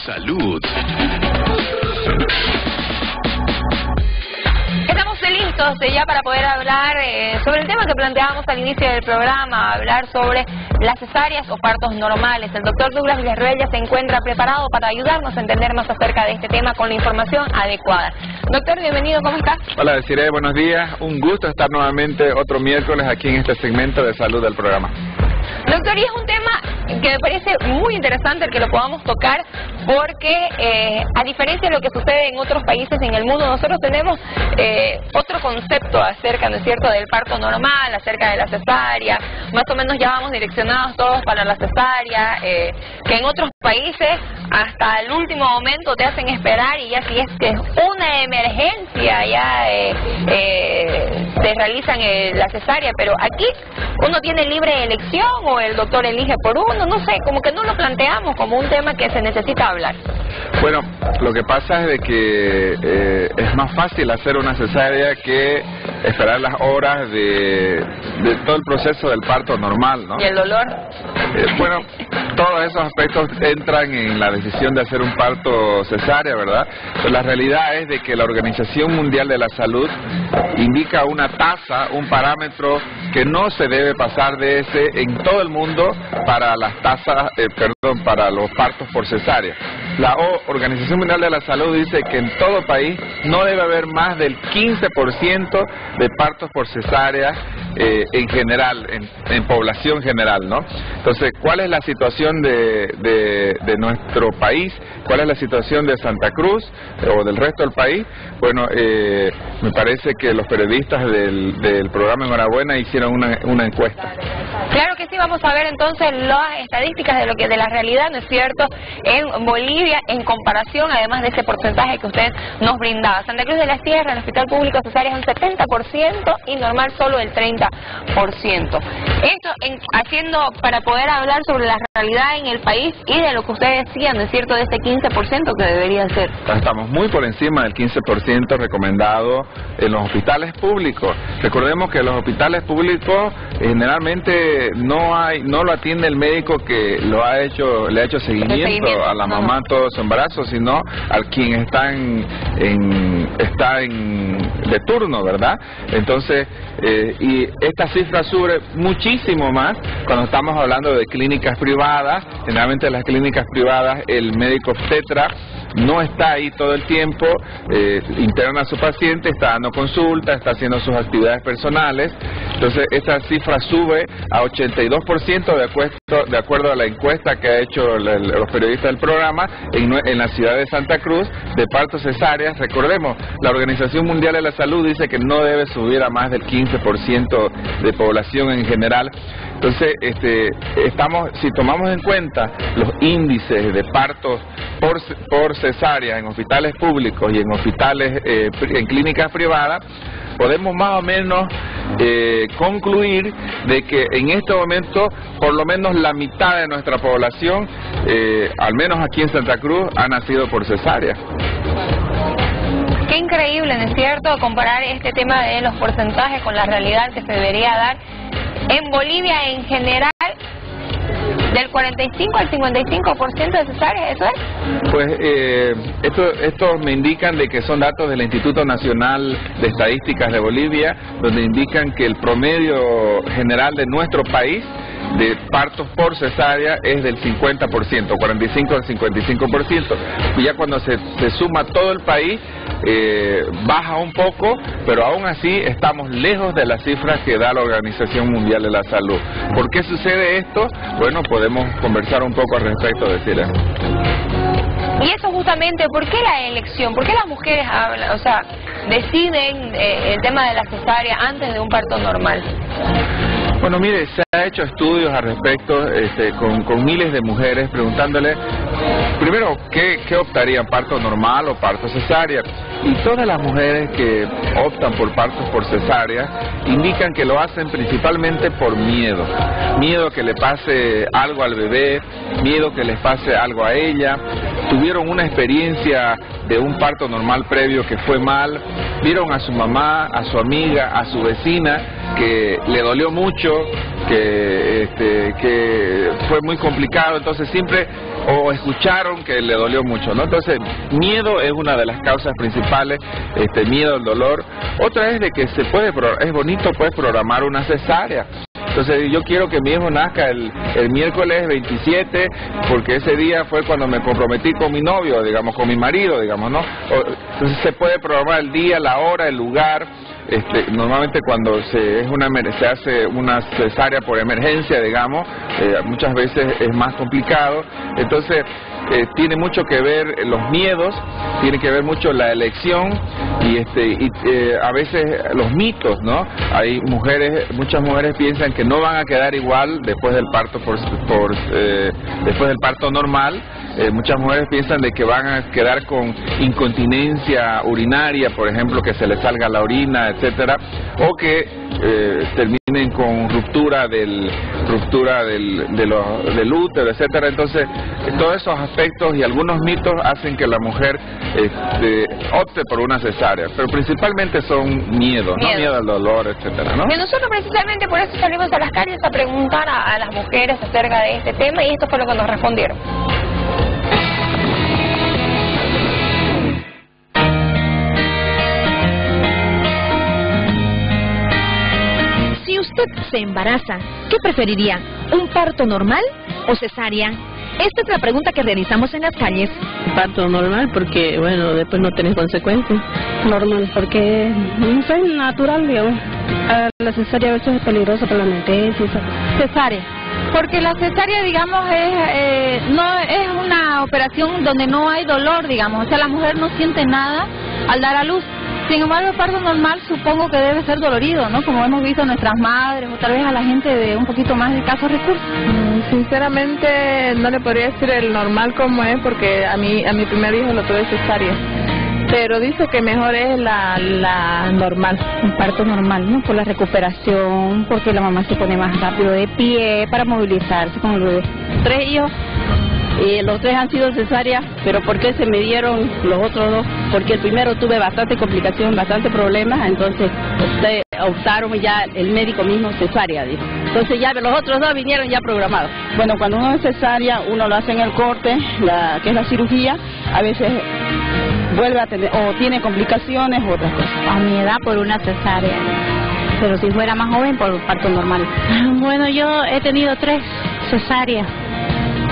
Salud. Estamos listos ya para poder hablar sobre el tema que planteábamos al inicio del programa, hablar sobre las cesáreas o partos normales. El doctor Douglas Villarreal ya se encuentra preparado para ayudarnos a entender más acerca de este tema con la información adecuada. Doctor, bienvenido, ¿cómo está? Hola, Desiree, buenos días. Un gusto estar nuevamente otro miércoles aquí en este segmento de salud del programa. Doctor, y es un tema que me parece muy interesante el que lo podamos tocar porque a diferencia de lo que sucede en otros países en el mundo, nosotros tenemos otro concepto acerca, ¿no es cierto?, del parto normal, acerca de la cesárea. Más o menos ya vamos direccionados todos para la cesárea, que en otros países hasta el último momento te hacen esperar y ya si es que es una emergencia ya te realizan la cesárea, pero aquí uno tiene libre elección o el doctor elige por uno, no sé, como que no lo planteamos como un tema que se necesita hablar. Bueno, lo que pasa es de que es más fácil hacer una cesárea que esperar las horas de todo el proceso del parto normal, ¿no? ¿Y el dolor? Bueno, todos esos aspectos entran en la decisión de hacer un parto cesárea, ¿verdad? Pero la realidad es de que la Organización Mundial de la Salud indica una tasa, un parámetro que no se debe pasar de ese en todo el mundo para las tasas, para los partos por cesárea. La Organización Mundial de la Salud dice que en todo país no debe haber más del 15% de partos por cesárea en general, en población general, ¿no? Entonces, ¿cuál es la situación de nuestro país? ¿Cuál es la situación de Santa Cruz o del resto del país? Bueno, me parece que los periodistas del programa Enhorabuena hicieron una encuesta. Claro que sí, vamos a ver entonces las estadísticas de la realidad, ¿no es cierto?, en Bolivia en comparación, además de ese porcentaje que usted nos brindaba. Santa Cruz de la Sierra, el hospital público cesárea es un 70% y normal solo el 30%. Esto haciendo para poder hablar sobre la realidad en el país y de lo que usted decía, ¿no es cierto?, de este 15% que debería ser. Estamos muy por encima del 15% recomendado en los hospitales públicos. Recordemos que los hospitales públicos generalmente no lo atiende el médico que le ha hecho seguimiento a la mamá todo su embarazo, sino al quien está de turno, ¿verdad? Entonces, y esta cifra sube muchísimo más cuando estamos hablando de clínicas privadas. Generalmente en las clínicas privadas el médico obstetra no está ahí todo el tiempo, interna a su paciente, está dando consulta, está haciendo sus actividades personales. Entonces esta cifra sube a 82% de acuerdo a la encuesta que ha hecho los periodistas del programa en la ciudad de Santa Cruz de partos cesáreas. Recordemos, la Organización Mundial de la Salud dice que no debe subir a más del 15% de población en general. Entonces, si tomamos en cuenta los índices de partos por cesárea en hospitales públicos y en hospitales, en clínicas privadas, podemos más o menos concluir de que en este momento por lo menos la mitad de nuestra población, al menos aquí en Santa Cruz, ha nacido por cesárea. Qué increíble, ¿no es cierto?, comparar este tema de los porcentajes con la realidad que se debería dar. En Bolivia en general, del 45 al 55% de cesáreas, ¿eso es? Pues estos me indican de que son datos del Instituto Nacional de Estadísticas de Bolivia, donde indican que el promedio general de nuestro país de partos por cesárea es del 50%, 45 al 55%. Y ya cuando se suma todo el país, baja un poco, pero aún así estamos lejos de las cifras que da la Organización Mundial de la Salud. ¿Por qué sucede esto? Bueno, podemos conversar un poco al respecto, decirle. Y eso justamente, ¿por qué la elección? ¿Por qué las mujeres hablan, deciden el tema de la cesárea antes de un parto normal? Bueno, mire, se ha hecho estudios al respecto con miles de mujeres preguntándole, primero, ¿qué optarían, parto normal o parto cesárea? Y todas las mujeres que optan por partos por cesárea indican que lo hacen principalmente por miedo. Miedo que le pase algo al bebé, miedo que les pase algo a ella. Tuvieron una experiencia de un parto normal previo que fue mal, vieron a su mamá, a su amiga, a su vecina que le dolió mucho, que fue muy complicado. Entonces siempre o escucharon que le dolió mucho, ¿no? Entonces, miedo es una de las causas principales, miedo al dolor. Otra es de que es bonito pues programar una cesárea. Entonces yo quiero que mi hijo nazca el miércoles 27 porque ese día fue cuando me comprometí con mi novio, digamos, con mi marido, digamos, ¿no? Entonces se puede programar el día, la hora, el lugar. Normalmente cuando se hace una cesárea por emergencia, digamos, muchas veces es más complicado. Entonces tiene mucho que ver los miedos, tiene que ver mucho la elección y a veces los mitos, ¿no? Hay muchas mujeres piensan que no van a quedar igual después del parto después del parto normal. Muchas mujeres piensan de que van a quedar con incontinencia urinaria, por ejemplo, que se les salga la orina, etcétera, o que terminen con ruptura del útero, etcétera. Entonces, todos esos aspectos y algunos mitos hacen que la mujer opte por una cesárea, pero principalmente son miedos, ¿no? Miedo al dolor, etcétera, ¿no? Y nosotros precisamente por eso salimos a las calles a preguntar a las mujeres acerca de este tema y esto fue lo que nos respondieron. Si usted se embaraza, ¿qué preferiría? ¿Un parto normal o cesárea? Esta es la pregunta que realizamos en las calles. Parto normal porque, bueno, después no tenés consecuencias. Normal porque no sé, natural, digamos. La cesárea a veces es peligrosa para la emergencia. Cesárea. Porque la cesárea, digamos, no es una operación donde no hay dolor, digamos. O sea, la mujer no siente nada al dar a luz. Sin embargo, el parto normal supongo que debe ser dolorido, ¿no? Como hemos visto a nuestras madres o tal vez a la gente de un poquito más de escasos recursos. Sinceramente no le podría decir el normal como es porque a mi primer hijo lo tuve cesárea. Pero dice que mejor es la normal. Un parto normal, ¿no? Por la recuperación, porque la mamá se pone más rápido de pie para movilizarse con el bebé. 3 hijos. Y los 3 han sido cesáreas, pero ¿por qué se me dieron los otros 2? Porque el primero tuve bastante complicación, bastante problemas, entonces optaron ya el médico mismo cesárea, dijo. Entonces ya los otros 2 vinieron ya programados. Bueno, cuando uno es cesárea, uno lo hace en el corte, que es la cirugía, a veces vuelve a tener, o tiene complicaciones u otras cosas. A mi edad por una cesárea, pero si fuera más joven por parto normal. Bueno, yo he tenido 3 cesáreas.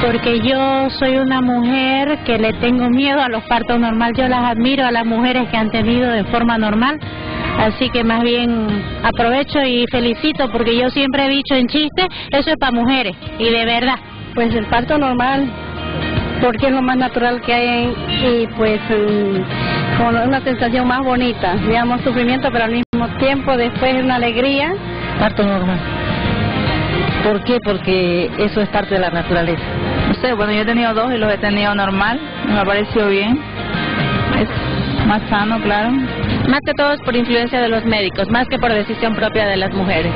Porque yo soy una mujer que le tengo miedo a los partos normales. Yo las admiro a las mujeres que han tenido de forma normal. Así que más bien aprovecho y felicito porque yo siempre he dicho en chiste, eso es para mujeres. Y de verdad. Pues el parto normal, porque es lo más natural que hay y pues con una sensación más bonita. Digamos sufrimiento, pero al mismo tiempo después una alegría. Parto normal. ¿Por qué? Porque eso es parte de la naturaleza. No sé, bueno, yo he tenido 2 y los he tenido normal, me ha parecido bien, es más sano, claro. Más que todo es por influencia de los médicos, más que por decisión propia de las mujeres.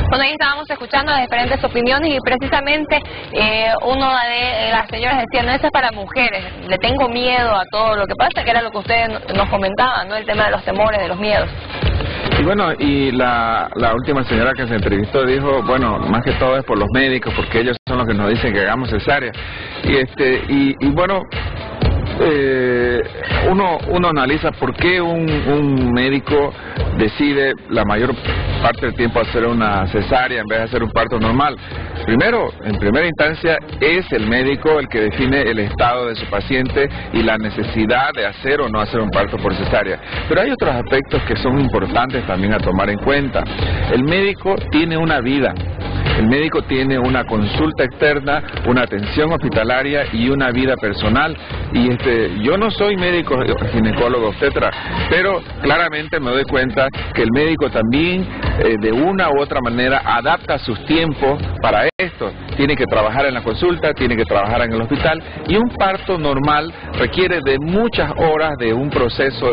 Bueno, ahí estábamos escuchando las diferentes opiniones y precisamente una de las señoras decía, no, eso es para mujeres, le tengo miedo a todo lo que pasa, que era lo que ustedes nos comentaban, ¿no? El tema de los temores, de los miedos. Y bueno, y la última señora que se entrevistó dijo, bueno, más que todo es por los médicos, porque ellos son los que nos dicen que hagamos cesárea. Y bueno, uno analiza por qué un médico decide la mayor parte del tiempo hacer una cesárea en vez de hacer un parto normal. Primero, en primera instancia, es el médico el que define el estado de su paciente y la necesidad de hacer o no hacer un parto por cesárea. Pero hay otros aspectos que son importantes también a tomar en cuenta. El médico tiene una vida. El médico tiene una consulta externa, una atención hospitalaria y una vida personal. Y yo no soy médico, ginecólogo, obstetra, pero claramente me doy cuenta que el médico también de una u otra manera adapta sus tiempos para esto. tiene que trabajar en la consulta, tiene que trabajar en el hospital, y un parto normal requiere de muchas horas de un proceso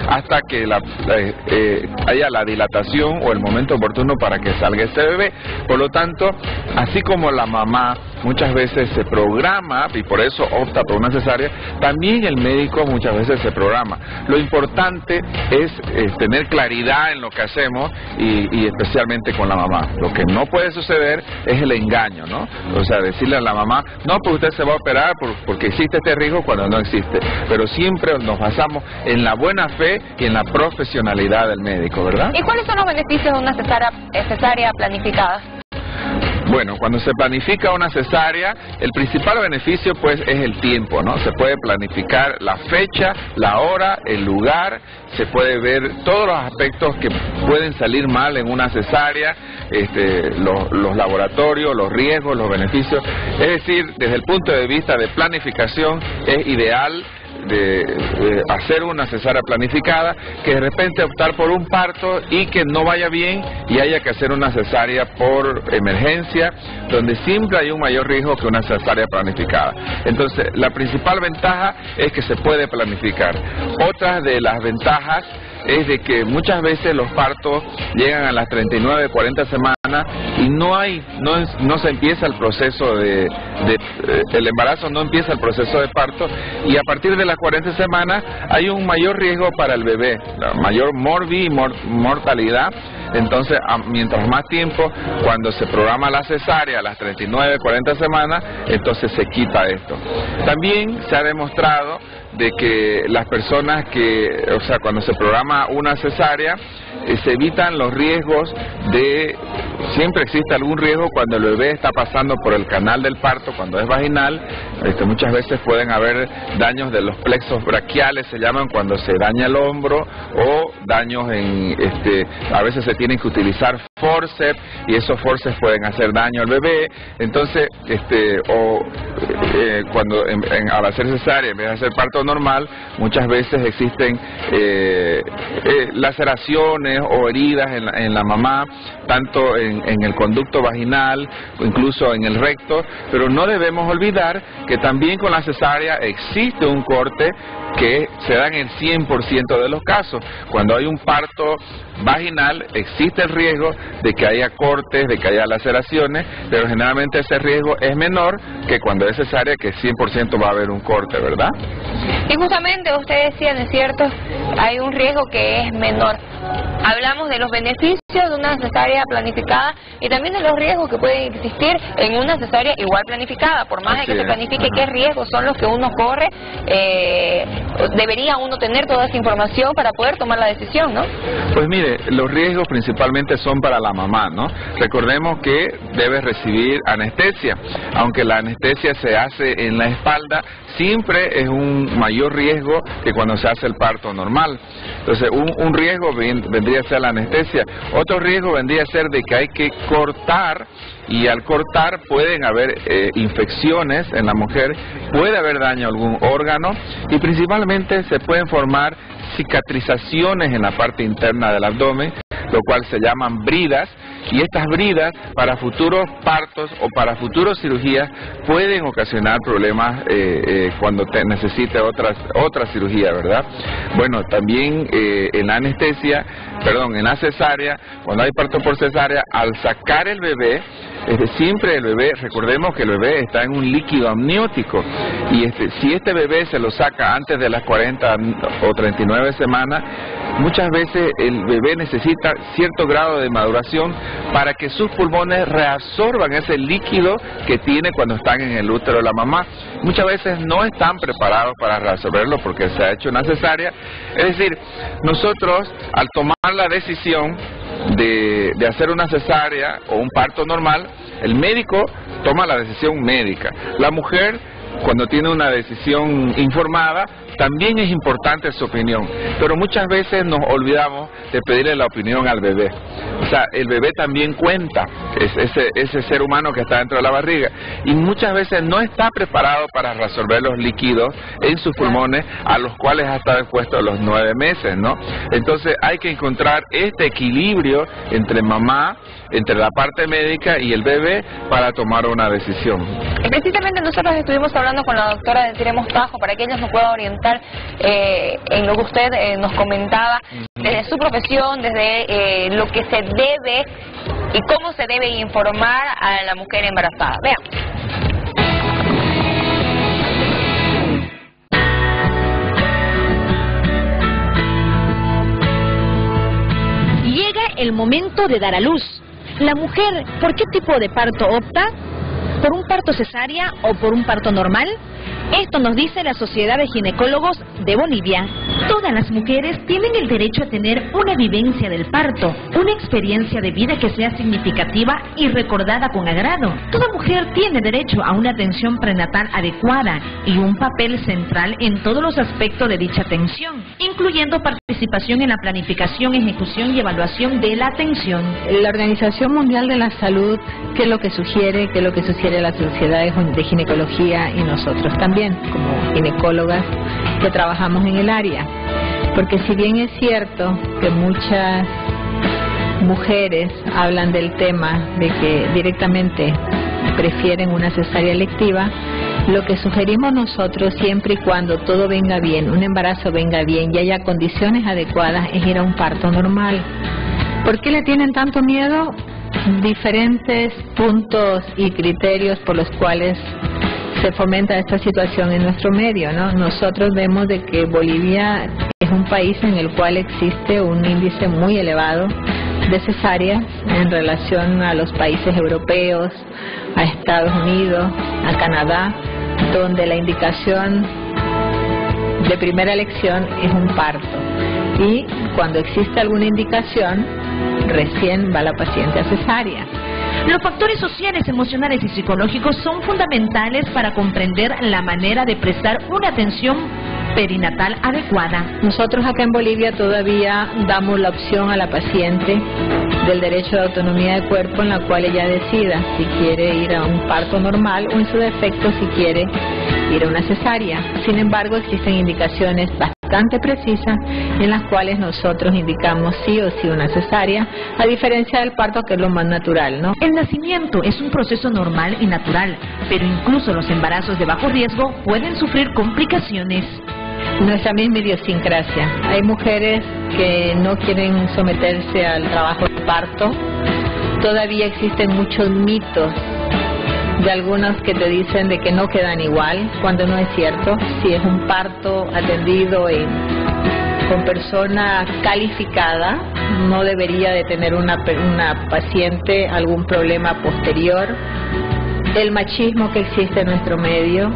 hasta que haya la dilatación o el momento oportuno para que salga este bebé. Por lo tanto, así como la mamá muchas veces se programa y por eso opta por una cesárea, también el médico muchas veces se programa. Lo importante es tener claridad en lo que hacemos y especialmente con la mamá. Lo que no puede suceder es el engaño, ¿no? O sea, decirle a la mamá, no, pues usted se va a operar porque existe este riesgo cuando no existe. Pero siempre nos basamos en la buena fe y en la profesionalidad del médico, ¿verdad? ¿Y cuáles son los beneficios de una cesárea planificada? Bueno, cuando se planifica una cesárea, el principal beneficio pues es el tiempo, ¿no? Se puede planificar la fecha, la hora, el lugar, se puede ver todos los aspectos que pueden salir mal en una cesárea, los laboratorios, los riesgos, los beneficios. Es decir, desde el punto de vista de planificación, es ideal de hacer una cesárea planificada que de repente optar por un parto y que no vaya bien y haya que hacer una cesárea por emergencia, donde siempre hay un mayor riesgo que una cesárea planificada. Entonces, la principal ventaja es que se puede planificar. Otra de las ventajas es de que muchas veces los partos llegan a las 39, 40 semanas y no se empieza el proceso el embarazo, no empieza el proceso de parto, y a partir de las 40 semanas hay un mayor riesgo para el bebé, la mayor mortalidad. Entonces, mientras más tiempo, cuando se programa la cesárea a las 39, 40 semanas, entonces se quita esto. También se ha demostrado de que las personas cuando se programa una cesárea, se evitan los riesgos siempre existe algún riesgo cuando el bebé está pasando por el canal del parto, cuando es vaginal. Muchas veces pueden haber daños de los plexos braquiales, se llaman, cuando se daña el hombro, o daños a veces se tienen que utilizar forceps, y esos forceps pueden hacer daño al bebé. Entonces, cuando al hacer cesárea, en vez de hacer parto normal, muchas veces existen laceraciones o heridas en la mamá, tanto en el conducto vaginal, o incluso en el recto, pero no debemos olvidar que también con la cesárea existe un corte que se da en el 100% de los casos. Cuando hay un parto vaginal, existe el riesgo de que haya cortes, de que haya laceraciones, pero generalmente ese riesgo es menor que cuando es cesárea, que 100% va a haber un corte, ¿verdad? Y justamente usted decía, ¿no es cierto?, hay un riesgo que es menor. Hablamos de los beneficios de una cesárea planificada y también de los riesgos que pueden existir en una cesárea igual planificada. Por más de que se planifique qué riesgos son los que uno corre, debería uno tener toda esa información para poder tomar la decisión, ¿no? Pues mire, los riesgos principalmente son para la mamá, ¿no? Recordemos que debe recibir anestesia. Aunque la anestesia se hace en la espalda, siempre es un mayor riesgo que cuando se hace el parto normal. Entonces, un riesgo vendría a ser la anestesia. Otro riesgo vendría a ser de que hay que cortar, y al cortar pueden haber infecciones en la mujer, puede haber daño a algún órgano, y principalmente se pueden formar cicatrizaciones en la parte interna del abdomen, lo cual se llaman bridas, y estas bridas para futuros partos o para futuras cirugías pueden ocasionar problemas cuando necesite otra cirugía, ¿verdad? Bueno, también en la cesárea, cuando hay parto por cesárea, al sacar el bebé, siempre el bebé, recordemos que el bebé está en un líquido amniótico, y si este bebé se lo saca antes de las 40 o 39 semanas, muchas veces el bebé necesita cierto grado de maduración para que sus pulmones reabsorban ese líquido que tiene cuando están en el útero de la mamá. Muchas veces no están preparados para reabsorberlo porque se ha hecho una cesárea. Es decir, nosotros al tomar la decisión de hacer una cesárea o un parto normal, el médico toma la decisión médica. La mujer, cuando tiene una decisión informada, también es importante su opinión, pero muchas veces nos olvidamos de pedirle la opinión al bebé. O sea, el bebé también cuenta, ese ser humano que está dentro de la barriga, y muchas veces no está preparado para resolver los líquidos en sus pulmones, a los cuales ha estado expuesto a los 9 meses, ¿no? Entonces hay que encontrar este equilibrio entre mamá, entre la parte médica y el bebé para tomar una decisión. Precisamente nosotros estuvimos hablando con la doctora Desiree Mostajo para que ella nos pueda orientar en lo que usted nos comentaba, desde su profesión, desde lo que se debe y cómo se debe informar a la mujer embarazada. Veamos. Llega el momento de dar a luz. La mujer, ¿por qué tipo de parto opta? ¿Por un parto cesárea o por un parto normal? Esto nos dice la Sociedad de Ginecólogos de Bolivia. Todas las mujeres tienen el derecho a tener una vivencia del parto, una experiencia de vida que sea significativa y recordada con agrado. Toda mujer tiene derecho a una atención prenatal adecuada y un papel central en todos los aspectos de dicha atención, incluyendo participación en la planificación, ejecución y evaluación de la atención. La Organización Mundial de la Salud, ¿qué es lo que sugiere? ¿Qué es lo que sugiere la Sociedad de Ginecología y nosotros también, como ginecólogas que trabajamos en el área? Porque si bien es cierto que muchas mujeres hablan del tema de que directamente prefieren una cesárea electiva, lo que sugerimos nosotros, siempre y cuando todo venga bien, un embarazo venga bien y haya condiciones adecuadas, es ir a un parto normal. ¿Por qué le tienen tanto miedo? Diferentes puntos y criterios por los cuales se fomenta esta situación en nuestro medio, ¿no? Nosotros vemos de que Bolivia es un país en el cual existe un índice muy elevado de cesáreas en relación a los países europeos, a Estados Unidos, a Canadá, donde la indicación de primera elección es un parto. Y cuando existe alguna indicación, recién va la paciente a cesárea. Los factores sociales, emocionales y psicológicos son fundamentales para comprender la manera de prestar una atención perinatal adecuada. Nosotros acá en Bolivia todavía damos la opción a la paciente del derecho de autonomía de cuerpo, en la cual ella decida si quiere ir a un parto normal o en su defecto si quiere ir a una cesárea. Sin embargo, existen indicaciones bastante precisas en las cuales nosotros indicamos sí o sí una cesárea, a diferencia del parto, que es lo más natural, ¿no? El nacimiento es un proceso normal y natural, pero incluso los embarazos de bajo riesgo pueden sufrir complicaciones. Nuestra misma idiosincrasia. Hay mujeres que no quieren someterse al trabajo de parto. Todavía existen muchos mitos de algunos que te dicen de que no quedan igual, cuando no es cierto. Si es un parto atendido con persona calificada, no debería de tener una paciente algún problema posterior. El machismo que existe en nuestro medio,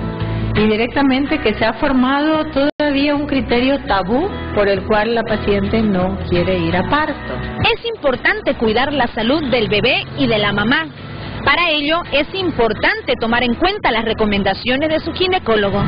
y directamente que se ha formado todavía un criterio tabú por el cual la paciente no quiere ir a parto. Es importante cuidar la salud del bebé y de la mamá. Para ello es importante tomar en cuenta las recomendaciones de su ginecólogo.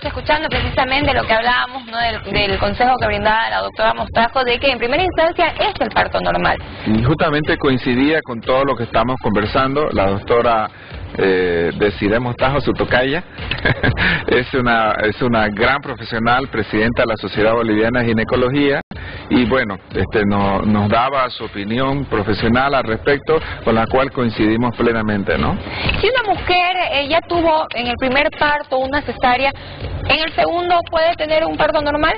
Escuchando precisamente lo que hablábamos, ¿no? del consejo que brindaba la doctora Mostajo, de que en primera instancia es el parto normal. Y justamente coincidía con todo lo que estamos conversando. La doctora Desiree Mostajo, su tocaya, es una gran profesional, presidenta de la Sociedad Boliviana de Ginecología, y bueno, nos daba su opinión profesional al respecto, con la cual coincidimos plenamente, ¿no? Si una mujer ya tuvo en el primer parto una cesárea, ¿en el segundo puede tener un parto normal?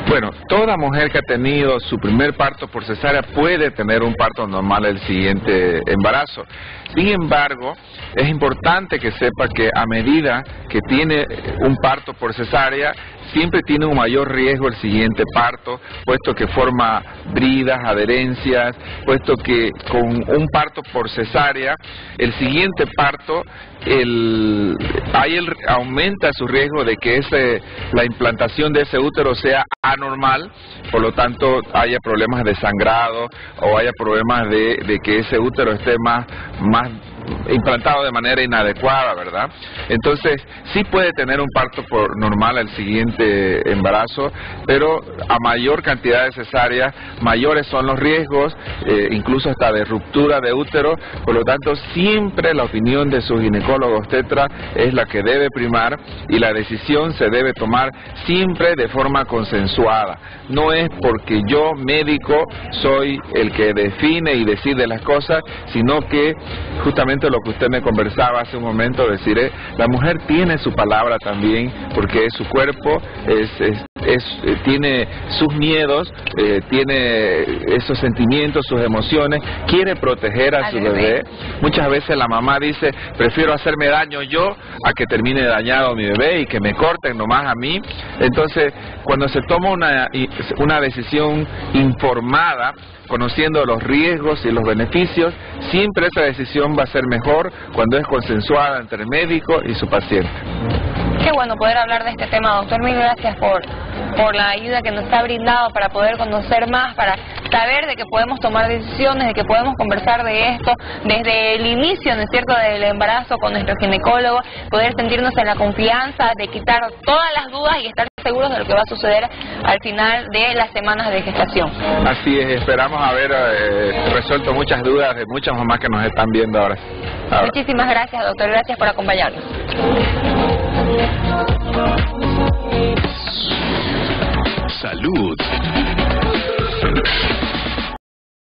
Bueno, toda mujer que ha tenido su primer parto por cesárea puede tener un parto normal el siguiente embarazo. Sin embargo, es importante que sepa que a medida que tiene un parto por cesárea, siempre tiene un mayor riesgo el siguiente parto, puesto que forma bridas, adherencias, puesto que con un parto por cesárea, el siguiente parto aumenta su riesgo de que la implantación de ese útero sea anormal, por lo tanto haya problemas de sangrado o haya problemas de que ese útero esté más implantado de manera inadecuada, ¿verdad? Entonces, sí puede tener un parto normal al siguiente embarazo, pero a mayor cantidad de cesáreas, mayores son los riesgos, incluso hasta de ruptura de útero. Por lo tanto, siempre la opinión de su ginecólogo obstetra es la que debe primar, y la decisión se debe tomar siempre de forma consensuada. No es porque yo, médico, soy el que define y decide las cosas, sino que justamente lo que usted me conversaba hace un momento, decir, la mujer tiene su palabra también, porque su cuerpo tiene sus miedos, tiene esos sentimientos, sus emociones, quiere proteger a su bebé. Muchas veces la mamá dice, prefiero hacerme daño yo a que termine dañado mi bebé y que me corten nomás a mí. Entonces, cuando se toma una decisión informada, conociendo los riesgos y los beneficios, siempre esa decisión va a ser mejor cuando es consensuada entre el médico y su paciente. Qué bueno poder hablar de este tema, doctor. Mil gracias por la ayuda que nos ha brindado para poder conocer más, para saber de que podemos tomar decisiones, de que podemos conversar de esto desde el inicio, ¿no es cierto?, del embarazo con nuestro ginecólogo, poder sentirnos en la confianza de quitar todas las dudas y estar seguros de lo que va a suceder al final de las semanas de gestación. Así es, esperamos haber resuelto muchas dudas de muchas mamás que nos están viendo ahora. Muchísimas gracias, doctor. Gracias por acompañarnos. Salud.